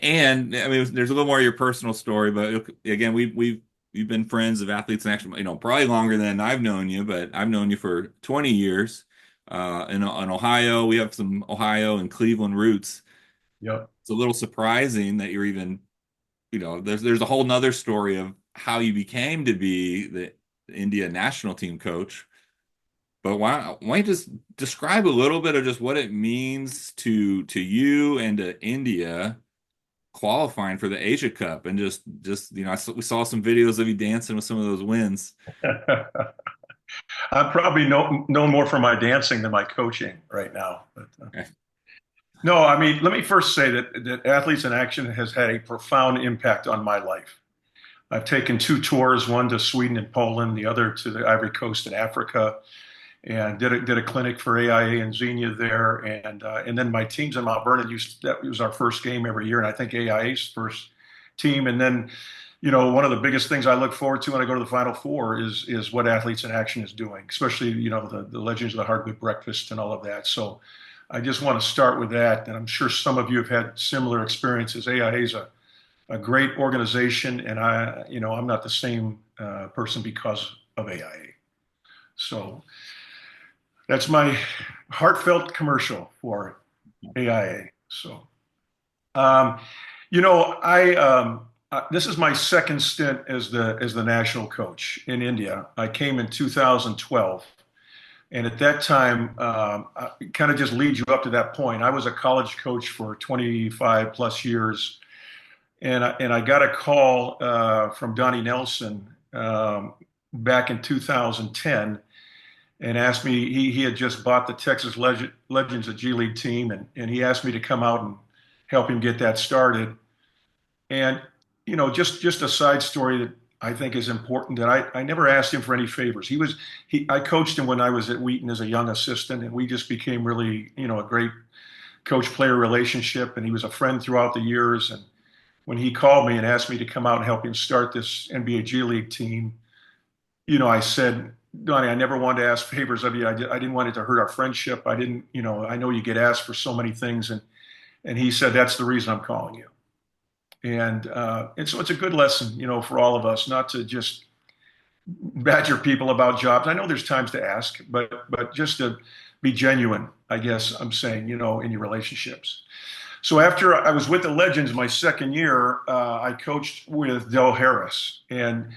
And I mean, there's a little more of your personal story, but again, we've been friends of athletes in action, probably longer than I've known you, but I've known you for 20 years. In Ohio, we have some Ohio and Cleveland roots. Yep. It's a little surprising that you're even, there's a whole nother story of how you became to be the India national team coach. But why don't you just describe a little bit of just what it means to you and to India qualifying for the Asia Cup, and just we saw some videos of you dancing with some of those wins. I'm probably known more for my dancing than my coaching right now. No, I mean, let me first say that Athletes in Action has had a profound impact on my life. I've taken two tours, one to Sweden and Poland, the other to the Ivory Coast in Africa, and did a clinic for AIA and Xenia there, and then my teams in Mount Vernon that was our first game every year, and I think AIA's first team, and then one of the biggest things I look forward to when I go to the Final Four is what Athletes in Action is doing, especially the Legends of the Hardwood Breakfast and all of that. So I just want to start with that, and I'm sure some of you have had similar experiences. AIA is a great organization, and I'm not the same person because of AIA. So that's my heartfelt commercial for AIA. So, um, this is my second stint as the national coach in India. I came in 2012, and at that time, kind of just leads you up to that point. I was a college coach for 25 plus years, and I got a call from Donnie Nelson back in 2010 and asked me. He had just bought the Texas Legends, a G League team, and he asked me to come out and help him get that started. And just a side story that I think is important, that I never asked him for any favors. I coached him when I was at Wheaton as a young assistant, and we just became really a great coach player relationship. And he was a friend throughout the years. And when he called me and asked me to come out and help him start this NBA G League team, I said, Donnie, I never wanted to ask favors of you. I didn't want it to hurt our friendship. I didn't, I know you get asked for so many things. And he said, that's the reason I'm calling you. And so it's a good lesson, for all of us, not to just badger people about jobs. I know there's times to ask, but just to be genuine, I guess I'm saying, in your relationships. So after I was with the Legends my second year, I coached with Del Harris. And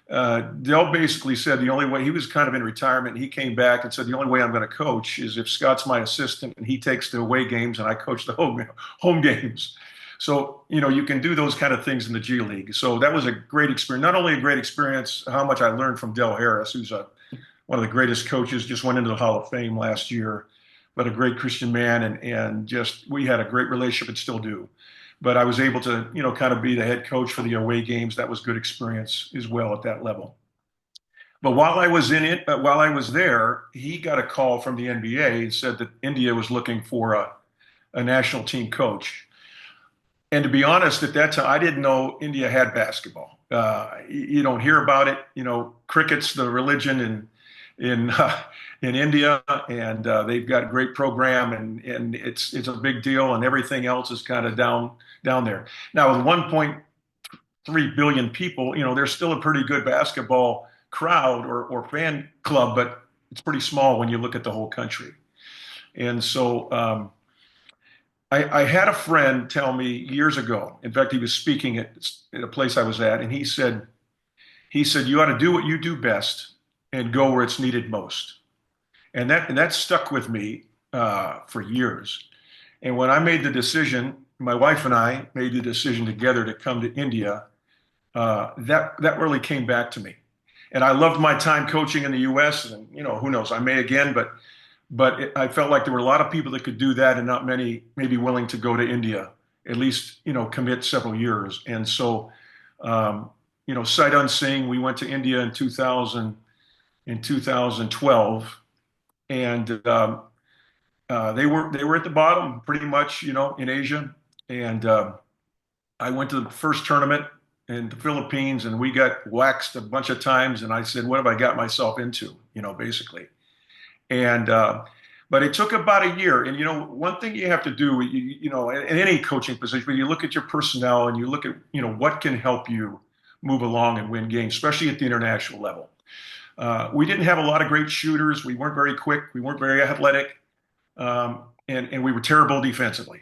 Del basically said the only way, he was kind of in retirement, and he came back and said, the only way I'm going to coach is if Scott's my assistant and he takes the away games and I coach the home games. So, you can do those kind of things in the G League. So that was a great experience. Not only a great experience, how much I learned from Del Harris, who's one of the greatest coaches, just went into the Hall of Fame last year, but a great Christian man. And just, we had a great relationship and still do. But I was able to, kind of be the head coach for the away games. That was good experience as well at that level. But while I was there, he got a call from the NBA and said that India was looking for a national team coach. And to be honest, at that time, I didn't know India had basketball. You don't hear about it. Cricket's the religion in in India, and they've got a great program, and it's a big deal, and everything else is kind of down there. Now, with 1.3 billion people, there's still a pretty good basketball crowd or fan club, but it's pretty small when you look at the whole country. And so I had a friend tell me years ago. In fact, he was speaking at a place I was at, and he said you ought to do what you do best and go where it's needed most. And that stuck with me for years. And when I made the decision, my wife and I made the decision together to come to India. That really came back to me. And I loved my time coaching in the U.S. And who knows, I may again, but I felt like there were a lot of people that could do that, and not many maybe willing to go to India, at least commit several years. And so, sight unseen, we went to India in 2012, and they were at the bottom pretty much, in Asia. And I went to the first tournament in the Philippines, and we got waxed a bunch of times. And I said, "What have I got myself into?" Basically. And But it took about a year. And, one thing you have to do, in any coaching position, when you look at your personnel and you look at, what can help you move along and win games, especially at the international level. We didn't have a lot of great shooters. We weren't very quick. We weren't very athletic. And we were terrible defensively.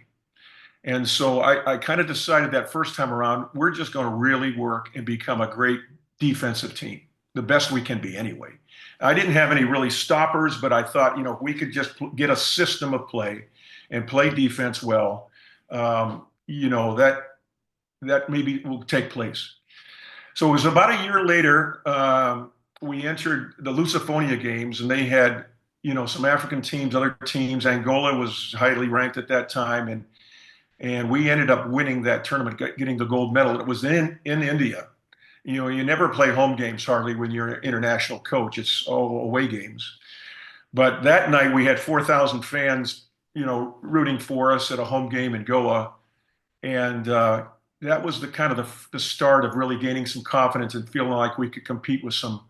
And so I kind of decided that first time around, we're just going to really work and become a great defensive team, the best we can be anyway. I didn't have any really stoppers, but I thought, if we could just get a system of play and play defense well, that maybe will take place. So it was about a year later, we entered the Lusophobia games, and they had, some African teams, other teams. Angola was highly ranked at that time, and we ended up winning that tournament, getting the gold medal. It was in India. You never play home games hardly when you're an international coach. It's all away games. But that night we had 4,000 fans, rooting for us at a home game in Goa, and that was the kind of the start of really gaining some confidence and feeling like we could compete with some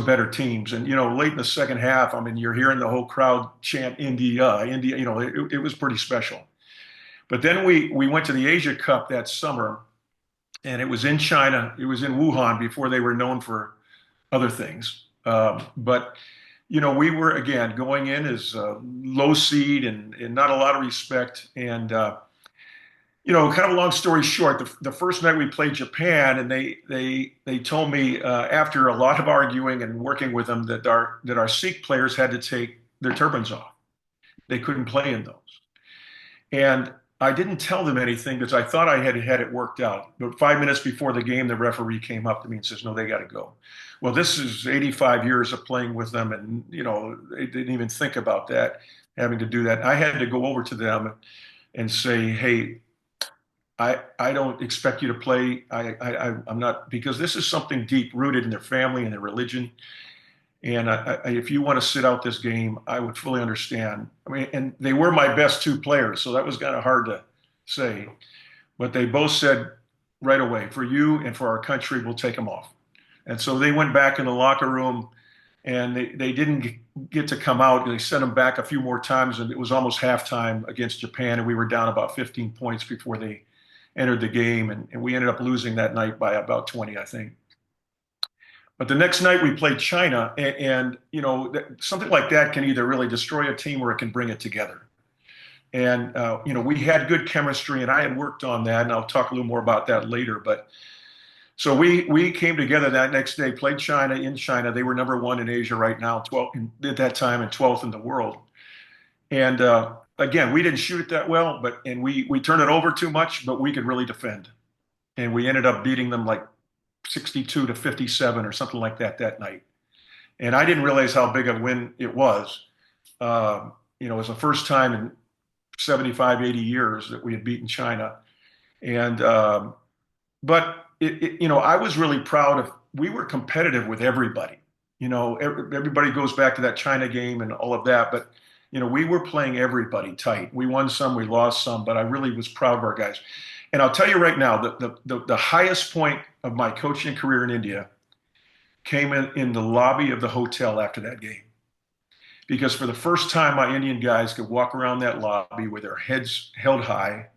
better teams. And late in the second half, I mean, you're hearing the whole crowd chant India, India. It was pretty special. But then we went to the Asia Cup that summer, and it was in China. It was in Wuhan before they were known for other things. But we were again going in as a low seed and not a lot of respect. And kind of a long story short, the first night we played Japan, and they told me after a lot of arguing and working with them that our Sikh players had to take their turbans off. They couldn't play in those. And I didn't tell them anything because I thought I had it worked out. But 5 minutes before the game, the referee came up to me and says, "No, they got to go." Well, this is 85 years of playing with them, and they didn't even think about that, having to do that. I had to go over to them and say, "Hey, I don't expect you to play. I'm not, because this is something deep rooted in their family and their religion. And if you want to sit out this game, I would fully understand." I mean, and they were my best two players, so that was kind of hard to say. But they both said right away, "For you and for our country, we'll take them off." And so they went back in the locker room, and they didn't get to come out. They sent them back a few more times, and it was almost halftime against Japan, and we were down about 15 points before they entered the game, and we ended up losing that night by about 20, I think. But the next night we played China, and something like that can either really destroy a team or it can bring it together. And we had good chemistry, and I had worked on that, and I'll talk a little more about that later. But so we came together that next day, played China in China. They were number one in Asia right now, 12 at that time, and 12th in the world. And again, we didn't shoot it that well, and we turned it over too much, but we could really defend, and we ended up beating them like 62-57 or something like that night. And I didn't realize how big a win it was. It was the first time in 75, 80 years that we had beaten China. And, but I was really proud of, we were competitive with everybody. Everybody goes back to that China game and all of that, but we were playing everybody tight. We won some, we lost some, but I really was proud of our guys. And I'll tell you right now, the highest point of my coaching career in India came in the lobby of the hotel after that game. Because for the first time, my Indian guys could walk around that lobby with their heads held high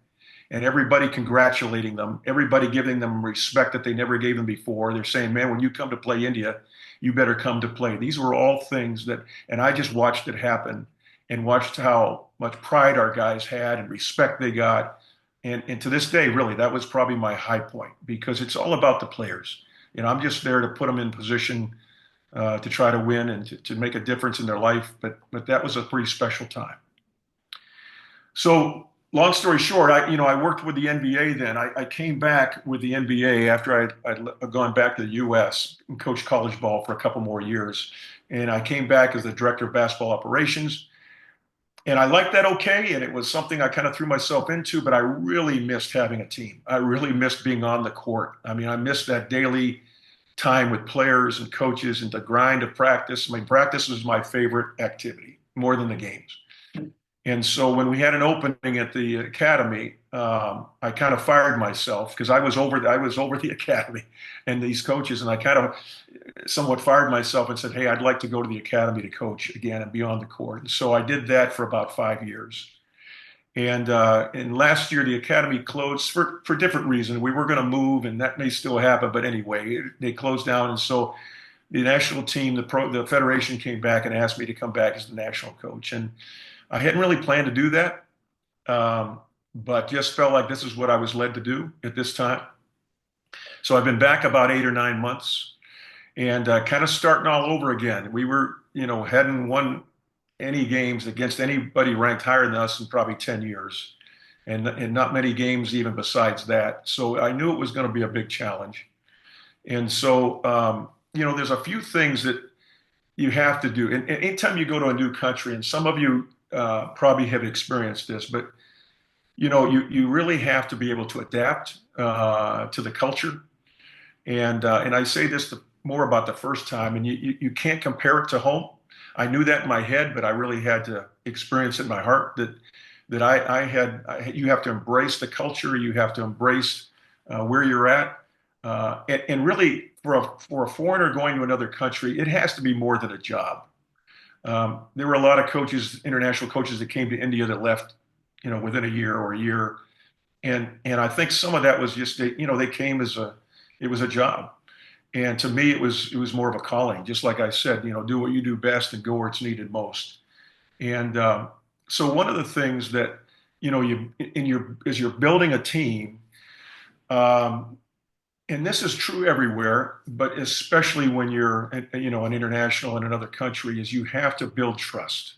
and everybody congratulating them, everybody giving them respect that they never gave them before. They're saying, "Man, when you come to play India, you better come to play." These were all things and I just watched it happen and watched how much pride our guys had and respect they got. And to this day, really, that was probably my high point because it's all about the players. I'm just there to put them in position to try to win and to make a difference in their life. But that was a pretty special time. So long story short, I worked with the NBA then. I came back with the NBA after I'd gone back to the U.S. and coached college ball for a couple more years. And I came back as the director of basketball operations. And I liked that okay, and it was something I kind of threw myself into, but I really missed having a team. I really missed being on the court. I mean, I missed that daily time with players and coaches and the grind of practice. I mean, practice was my favorite activity, more than the games. And so when we had an opening at the academy, I kind of fired myself because I was over the academy and these coaches, and I kind of somewhat fired myself and said, "Hey, I'd like to go to the academy to coach again and be on the court." And so I did that for about 5 years. And last year the academy closed for different reasons. We were going to move, and that may still happen, but anyway, they closed down. And so the national team, the federation came back and asked me to come back as the national coach, and I hadn't really planned to do that, um, but just felt like this is what I was led to do at this time. So I've been back about 8 or 9 months, and kind of starting all over again. We were, hadn't won any games against anybody ranked higher than us in probably 10 years, and not many games even besides that. So I knew it was going to be a big challenge. And so, there's a few things that you have to do. And anytime you go to a new country, and some of you probably have experienced this, but you really have to be able to adapt to the culture. And I say this more about the first time, and you can't compare it to home. I knew that in my head, but I really had to experience it in my heart that you have to embrace the culture, you have to embrace where you're at, and really for a foreigner going to another country, it has to be more than a job. There were a lot of coaches, international coaches, that came to India that left, within a year or a year, and I think some of that was just they came it was a job. And to me, it was more of a calling. Just like I said, do what you do best and go where it's needed most. And so one of the things that you in your as you're building a team, um, and this is true everywhere, but especially when you're an international in another country, is you have to build trust.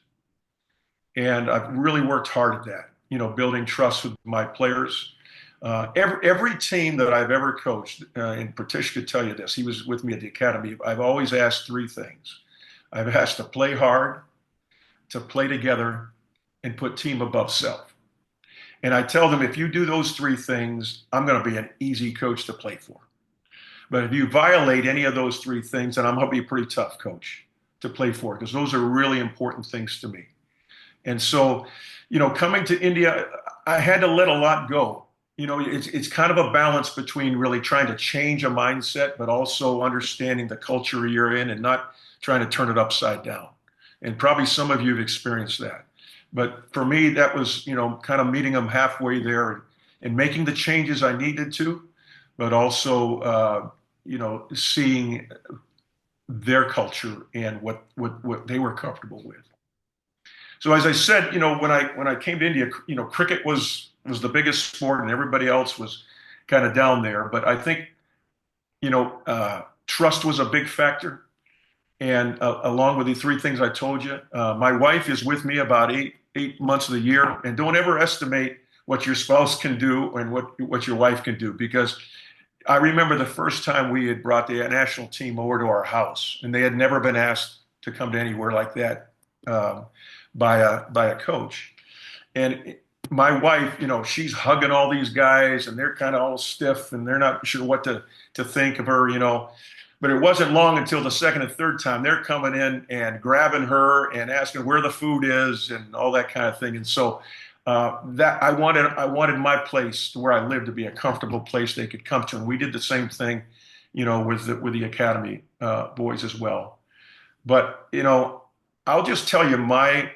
And I've really worked hard at that. Building trust with my players. Every team that I've ever coached, and Pratish could tell you this, he was with me at the academy. I've always asked three things. I've asked to play hard, to play together, and put team above self. And I tell them, if you do those three things, I'm going to be an easy coach to play for. But if you violate any of those three things, then I'm going to be a pretty tough coach to play for because those are really important things to me. And so, coming to India, I had to let a lot go. It's kind of a balance between really trying to change a mindset, but also understanding the culture you're in and not trying to turn it upside down. And probably some of you have experienced that. But for me, that was, kind of meeting them halfway there and making the changes I needed to, but also, seeing their culture and what they were comfortable with. So as I said, when I came to India, cricket was the biggest sport, and everybody else was kind of down there. But I think trust was a big factor, and along with the three things I told you, my wife is with me about eight months of the year, and don't ever estimate what your spouse can do and what your wife can do because I remember the first time we had brought the national team over to our house, and they had never been asked to come to anywhere like that by a coach. And my wife, she's hugging all these guys, and they're kind of all stiff, and they're not sure what to think of her. But it wasn't long until the second and third time they're coming in and grabbing her and asking where the food is and all that kind of thing. And so that I wanted my place to where I lived to be a comfortable place they could come to, and we did the same thing, with the academy boys as well. But I'll just tell you my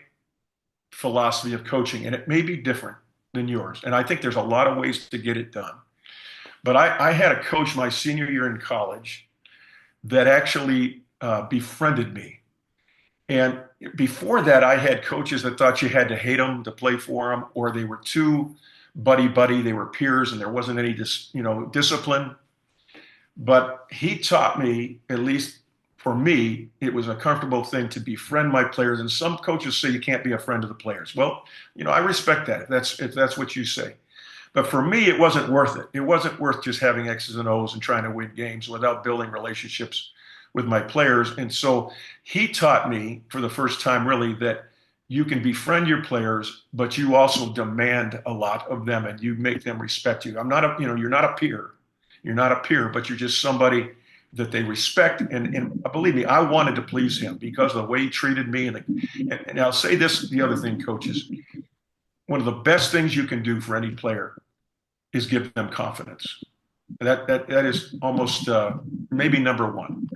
philosophy of coaching, and it may be different than yours. And I think there's a lot of ways to get it done. But I had a coach my senior year in college that actually befriended me. And before that, I had coaches that thought you had to hate them to play for them, or they were too buddy buddy. They were peers, and there wasn't any discipline. But he taught me, at least for me, it was a comfortable thing to befriend my players. And some coaches say you can't be a friend of the players. Well, I respect that if that's what you say. But for me, it wasn't worth it. It wasn't worth just having X's and O's and trying to win games without building relationships with my players. And so he taught me for the first time really that you can befriend your players, but you also demand a lot of them and you make them respect you. I'm not you're not a peer. You're not a peer, but you're just somebody that they respect. And believe me, I wanted to please him because of the way he treated me. And I'll say this, the other thing, coaches, one of the best things you can do for any player is give them confidence. That is almost maybe number one.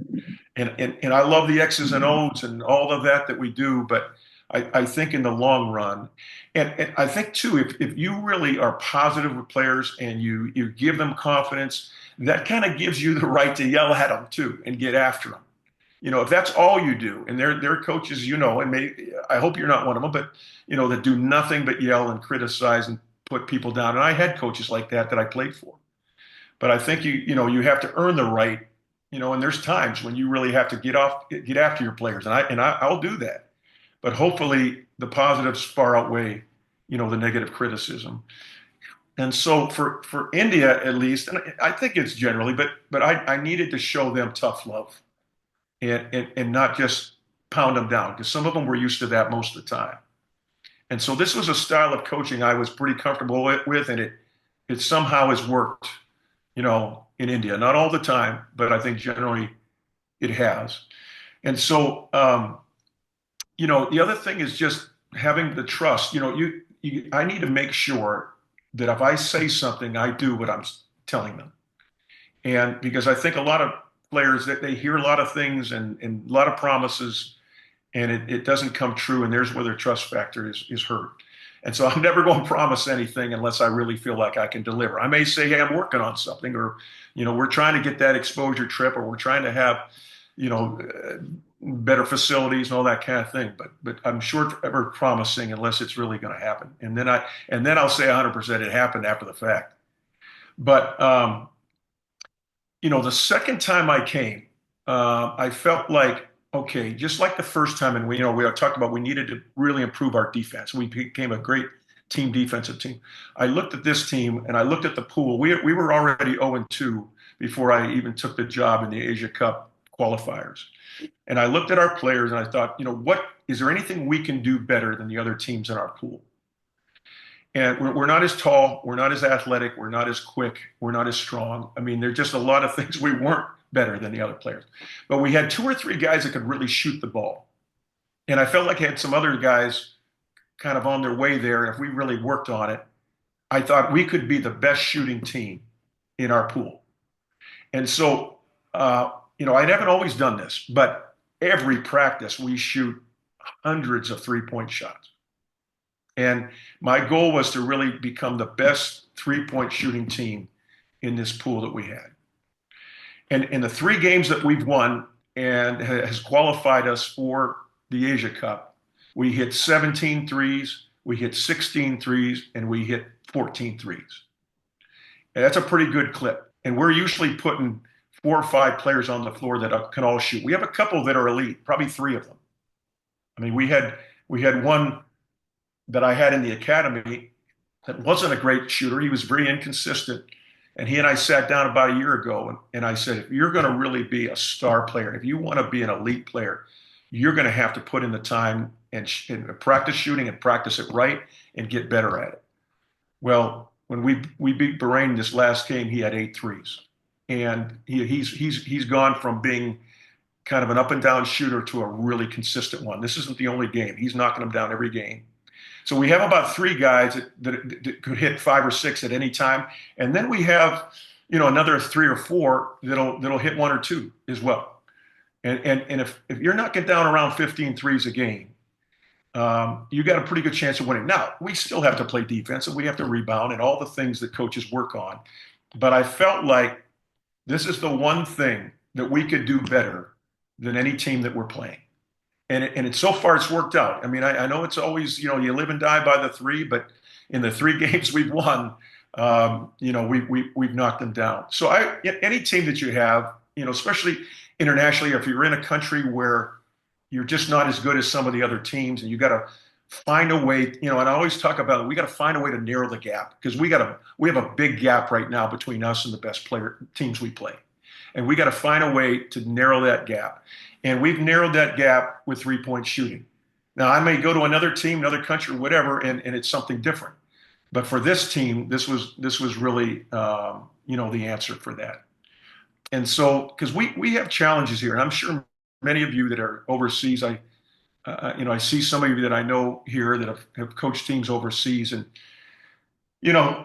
And I love the X's and O's and all of that we do, but I think in the long run, and I think too, if you really are positive with players and you give them confidence, that kind of gives you the right to yell at them too and get after them. If that's all you do, and they're coaches, and I hope you're not one of them, but that do nothing but yell and criticize and put people down. And I had coaches like that I played for. But I think you have to earn the right, and there's times when you really have to get after your players, I'll do that. But hopefully the positives far outweigh, the negative criticism. And so for India at least, and I think it's generally, but I needed to show them tough love and not just pound them down because some of them were used to that most of the time. And so this was a style of coaching I was pretty comfortable with, and it somehow has worked, in India. Not all the time, but I think generally it has. And so, the other thing is just having the trust. I need to make sure that if I say something, I do what I'm telling them. And because I think a lot of players that they hear a lot of things and a lot of promises, and it doesn't come true, and there's where their trust factor is hurt. And so I'm never going to promise anything unless I really feel like I can deliver. I may say, hey, I'm working on something, or, we're trying to get that exposure trip, or we're trying to have, better facilities and all that kind of thing. But I'm short ever promising unless it's really going to happen. And then I'll say 100% it happened after the fact. But, the second time I came, I felt like, okay, just like the first time, and we talked about we needed to really improve our defense. We became a great defensive team. I looked at this team and I looked at the pool. We were already 0-2 before I even took the job in the Asia Cup qualifiers. And I looked at our players and I thought, what is there anything we can do better than the other teams in our pool? And we're not as tall, we're not as athletic, we're not as quick, we're not as strong. I mean, there's just a lot of things we weren't better than the other players. But we had 2 or 3 guys that could really shoot the ball. And I felt like I had some other guys kind of on their way there. And if we really worked on it, I thought we could be the best shooting team in our pool. And so, I haven't always done this, but every practice we shoot hundreds of 3-point shots. And my goal was to really become the best 3-point shooting team in this pool that we had. And in the 3 games that we've won and has qualified us for the Asia Cup, we hit 17 threes, we hit 16 threes, and we hit 14 threes. And that's a pretty good clip. And we're usually putting 4 or 5 players on the floor that can all shoot. We have a couple that are elite, probably 3 of them. I mean, we had one that I had in the academy that wasn't a great shooter. He was very inconsistent. And he and I sat down about a year ago, and I said, if you're going to really be a star player, if you want to be an elite player, you're going to have to put in the time and practice shooting and practice it right and get better at it. Well, when we beat Bahrain this last game, he had 8 threes. And he's gone from being kind of an up and down shooter to a really consistent one. This isn't the only game. He's knocking them down every game. So we have about 3 guys that could hit 5 or 6 at any time, and then we have another 3 or 4 that'll hit 1 or 2 as well. And if you're knocking down around 15 threes a game, you got a pretty good chance of winning. Now we still have to play defense and we have to rebound and all the things that coaches work on. But I felt like this is the one thing that we could do better than any team that we're playing. And so far it's worked out. I mean, I know it's always, you live and die by the 3, but in the 3 games we've won, we've knocked them down. So any team that you have, especially internationally, if you're in a country where you're just not as good as some of the other teams and you got to find a way, and I always talk about it, we got to find a way to narrow the gap because we have a big gap right now between us and the best teams we play. And we got to find a way to narrow that gap. And we've narrowed that gap with 3-point shooting. Now, I may go to another team, another country, whatever, and it's something different. But for this team, this was really, the answer for that. And so, because we have challenges here, and I'm sure many of you that are overseas, I see some of you that I know here that have coached teams overseas, and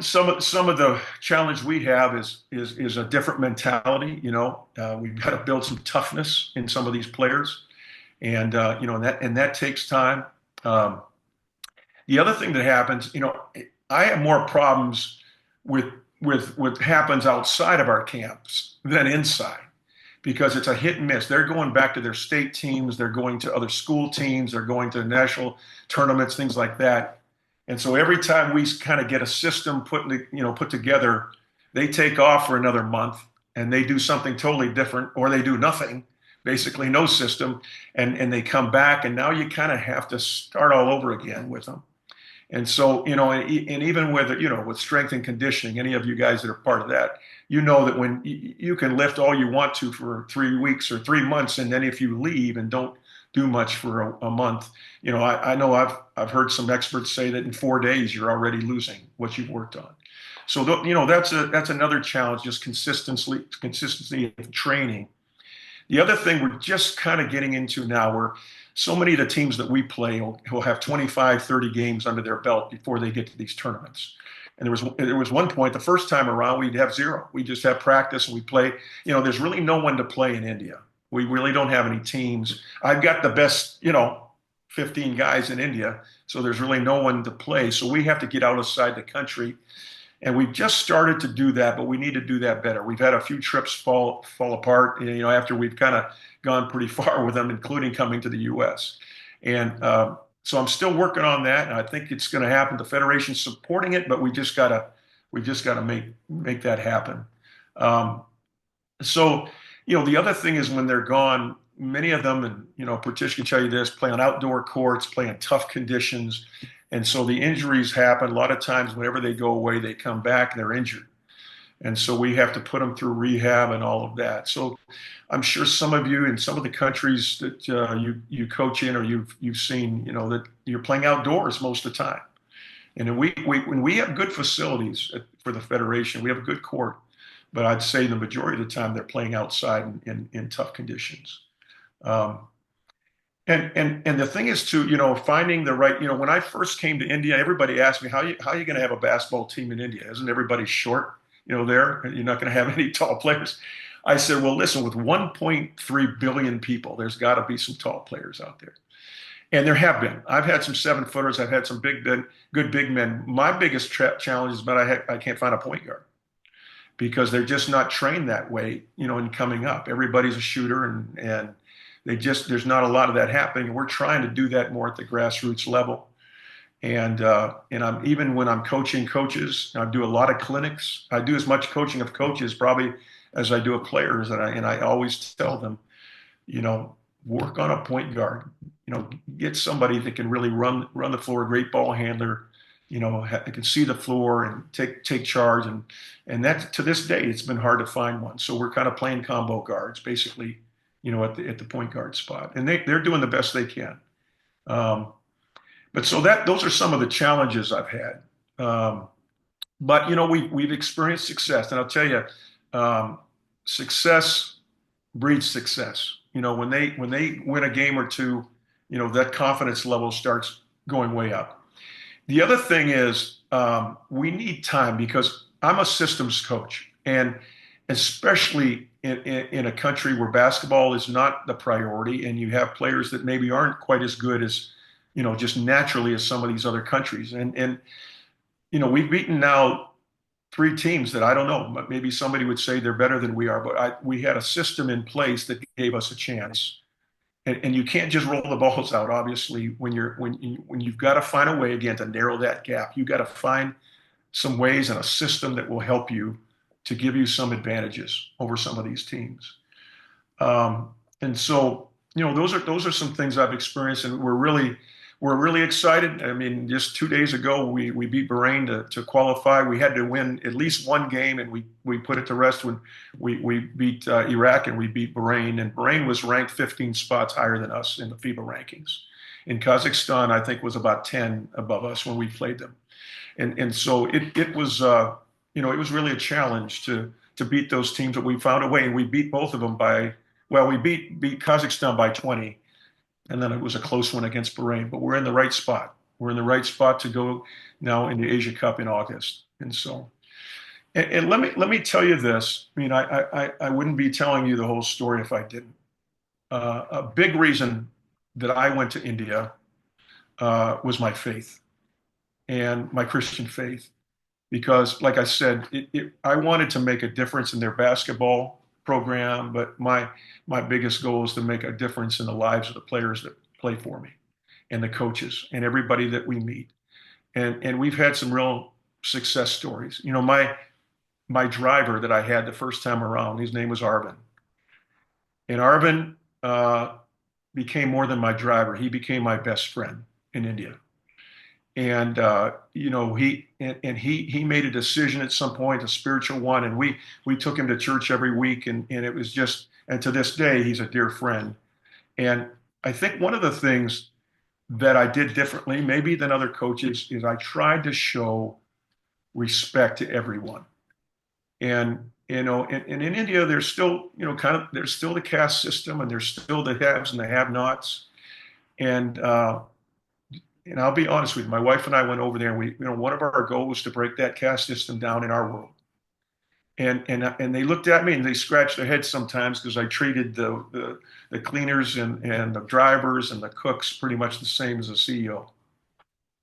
some of the challenge we have is a different mentality. We've got to build some toughness in some of these players, and that takes time. Um, the other thing that happens, I have more problems with with what happens outside of our camps than inside because it's a hit and miss. They're going back to their state teams, they're going to other school teams, they're going to national tournaments, things like that. And so every time we kind of get a system put together, they take off for another month and they do something totally different, or they do nothing, basically no system, and they come back, and now you kind of have to start all over again with them. And so, and even with strength and conditioning, any of you guys that are part of that, that when you can lift all you want to for 3 weeks or 3 months, and then if you leave and don't do much for a month, I know I've heard some experts say that in 4 days you're already losing what you've worked on. So, that's another challenge, just consistency of training. The other thing we're just kind of getting into now, where so many of the teams that we play will have 25, 30 games under their belt before they get to these tournaments. And there was one point, the first time around, we'd have zero. We just have practice and we play. There's really no one to play in India. We really don't have any teams. I've got the best, 15 guys in India, so there's really no one to play. So we have to get outside the country, and we've just started to do that, but we need to do that better. We've had a few trips fall apart, after we've kind of gone pretty far with them, including coming to the U.S. And so I'm still working on that, and I think it's going to happen. The federation's supporting it, but we just gotta make that happen. Um, so, the other thing is when they're gone, many of them, and Pratish can tell you this, play on outdoor courts, play in tough conditions. And so the injuries happen. A lot of times, whenever they go away, they come back and they're injured. And so we have to put them through rehab and all of that. So I'm sure some of you in some of the countries that you coach in, or you've seen, that you're playing outdoors most of the time. And then when we have good facilities for the federation, we have a good court, but I'd say the majority of the time they're playing outside in tough conditions. Um, and the thing is to, finding the right, when I first came to India, everybody asked me, how are you going to have a basketball team in India? Isn't everybody short, there? You're not going to have any tall players. I said, well, listen, with 1.3 billion people, there's got to be some tall players out there. And there have been. I've had some 7-footers. I've had some good big men. My biggest challenge is that I can't find a point guard because they're just not trained that way, in coming up. Everybody's a shooter, and there's not a lot of that happening. And we're trying to do that more at the grassroots level. And I'm even when I'm coaching coaches, I do a lot of clinics. I do as much coaching of coaches probably as I do of players, and I always tell them, you know, work on a point guard. Get somebody that can really run the floor, a great ball handler. Can see the floor and take charge, and that to this day it's been hard to find one. So we're kind of playing combo guards, basically, at the point guard spot, and they're doing the best they can. Um, but so those are some of the challenges I've had. But we've experienced success, and I'll tell you, um, success breeds success. When they win a game or two, that confidence level starts going way up. The other thing is we need time because I'm a systems coach, and especially in a country where basketball is not the priority, and you have players that maybe aren't quite as good as just naturally as some of these other countries, and we've beaten now three teams that I don't know. Maybe somebody would say they're better than we are, but we had a system in place that gave us a chance. And you can't just roll the balls out. Obviously, when you've got to find a way again to narrow that gap, you've got to find some ways and a system that will help you to give you some advantages over some of these teams. And so, those are some things I've experienced, and we're really excited. I mean, just 2 days ago, we beat Bahrain to qualify. We had to win at least one game, and we put it to rest when we beat Iraq and we beat Bahrain. And Bahrain was ranked 15 spots higher than us in the FIBA rankings. In Kazakhstan, I think was about 10 above us when we played them. And so it was it was really a challenge to beat those teams, but we found a way, and we beat both of them by, well, we beat Kazakhstan by 20, and then it was a close one against Bahrain. But we're in the right spot. We're in the right spot to go now in the Asia Cup in August. And so, and let me tell you this. I mean, I wouldn't be telling you the whole story if I didn't. A big reason that I went to India was my faith and my Christian faith. Because, like I said, I wanted to make a difference in their basketball program, but my biggest goal is to make a difference in the lives of the players that play for me and the coaches and everybody that we meet. And we've had some real success stories. You know, my driver that I had the first time around, his name was Arvin, and Arvin became more than my driver. He became my best friend in India. And you know, he made a decision at some point, a spiritual one, and we took him to church every week, and it was just, and to this day he's a dear friend. And I think one of the things that I did differently, maybe than other coaches, is I tried to show respect to everyone. And you know, and in India, there's still, you know, kind of, there's still the caste system, and there's still the haves and the have-nots. And and I'll be honest with you, my wife and I went over there, and we, you know, one of our goals was to break that caste system down in our world. And they looked at me and they scratched their heads sometimes because I treated the cleaners and the drivers and the cooks pretty much the same as the CEO.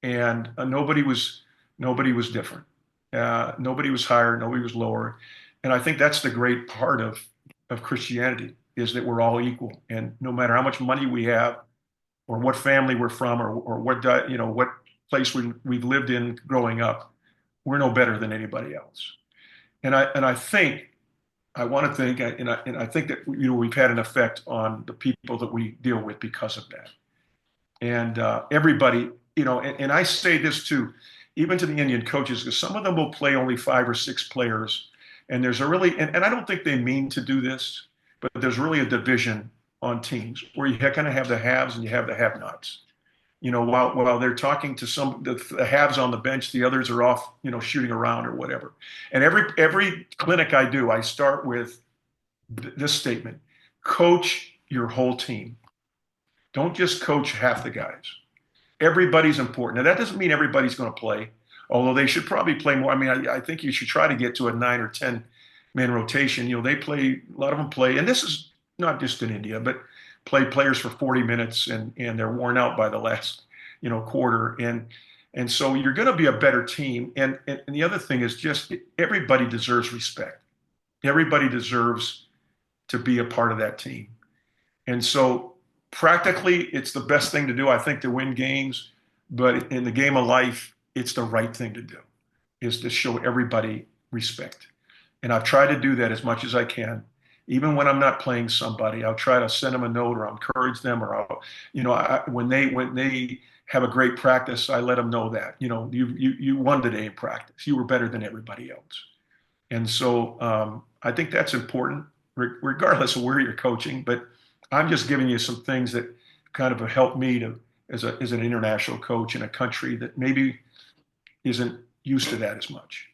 And nobody was different. Nobody was higher, nobody was lower. And I think that's the great part of Christianity, is that we're all equal. And no matter how much money we have, or what family we're from, or what you know, what place we've lived in growing up, we're no better than anybody else. And I think, I want to think, and I think that, you know, we've had an effect on the people that we deal with because of that. And everybody, you know, and I say this too, even to the Indian coaches, because some of them will play only 5 or 6 players, and there's a really, and I don't think they mean to do this, but there's really a division on teams where you kind of have the haves and you have the have-nots. You know, while they're talking to the haves on the bench, the others are off, you know, shooting around or whatever. And every clinic I do, I start with this statement: coach your whole team. Don't just coach half the guys. Everybody's important. Now that doesn't mean everybody's going to play, although they should probably play more. I mean, I think you should try to get to a 9 or 10 man rotation. You know, they play, a lot of them play, and this is not just in India, but play players for 40 minutes, and they're worn out by the last, you know, quarter. And so you're going to be a better team. And the other thing is, just everybody deserves respect. Everybody deserves to be a part of that team. And so practically, it's the best thing to do, I think, to win games. But in the game of life, it's the right thing to do, is to show everybody respect. And I've tried to do that as much as I can. Even when I'm not playing somebody, I'll try to send them a note, or encourage them, or I'll, you know, when they have a great practice, I let them know that, you know, you won today in practice. You were better than everybody else. And so I think that's important, regardless of where you're coaching. But I'm just giving you some things that kind of have helped me to, as an international coach in a country that maybe isn't used to that as much.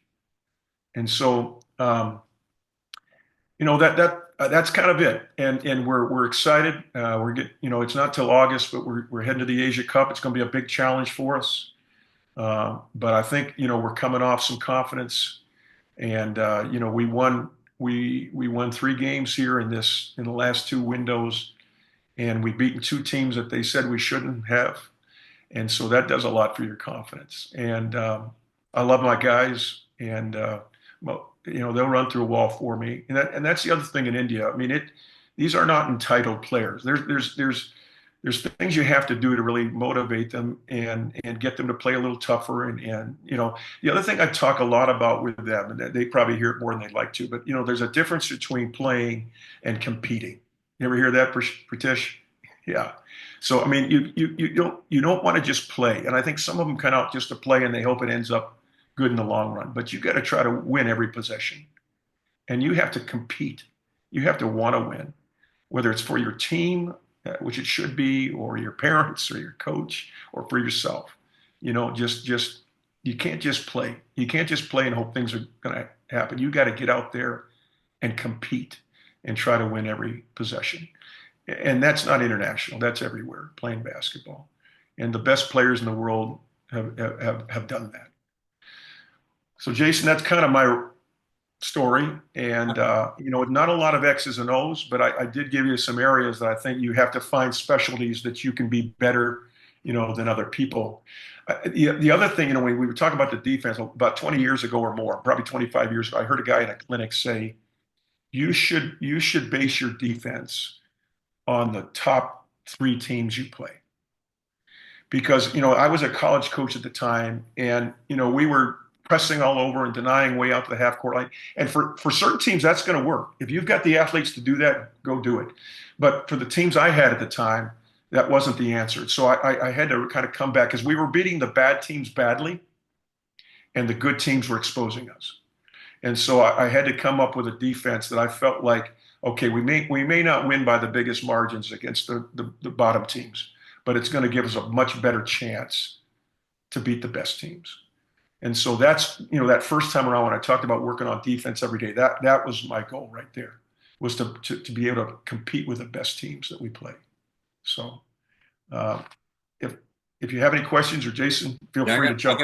And so, you know, that's kind of it. And we're excited. You know, it's not till August, but we're heading to the Asia Cup. It's going to be a big challenge for us. But I think, you know, we're coming off some confidence, and you know, we won 3 games here in the last 2 windows, and we beaten 2 teams that they said we shouldn't have. And so that does a lot for your confidence. And I love my guys, and well, you know, they'll run through a wall for me. And that's the other thing in India. I mean, these are not entitled players. There's things you have to do to really motivate them, and get them to play a little tougher. And you know, the other thing I talk a lot about with them, and they probably hear it more than they'd like to, but you know, there's a difference between playing and competing. You ever hear that, Pratish? Yeah. So I mean, you don't want to just play. And I think some of them come out just to play, and they hope it ends up good in the long run. But you got to try to win every possession, and you have to compete. You have to want to win, whether it's for your team, which it should be, or your parents, or your coach, or for yourself. You know, you can't just play. You can't just play and hope things are going to happen. You got to get out there and compete and try to win every possession. And that's not international. That's everywhere playing basketball. And the best players in the world have done that. So Jason, that's kind of my story. And, not a lot of X's and O's, but I did give you some areas that I think you have to find specialties that you can be better, than other people. The other thing, when we were talking about the defense about 20 years ago or more, probably 25 years ago, I heard a guy in a clinic say, you should base your defense on the top three teams you play. Because, I was a college coach at the time and, we were pressing all over and denying way out to the half court line. And for certain teams, that's going to work. If you've got the athletes to do that, go do it. But for the teams I had at the time, that wasn't the answer. So I had to kind of come back because we were beating the bad teams badly and the good teams were exposing us. And so I had to come up with a defense that I felt like, okay, we may not win by the biggest margins against the bottom teams, but it's going to give us a much better chance to beat the best teams. And so that's, that first time around when I talked about working on defense every day, that was my goal right there, was to be able to compete with the best teams that we play. So uh, if if you have any questions or Jason, feel Yeah, free to I jump got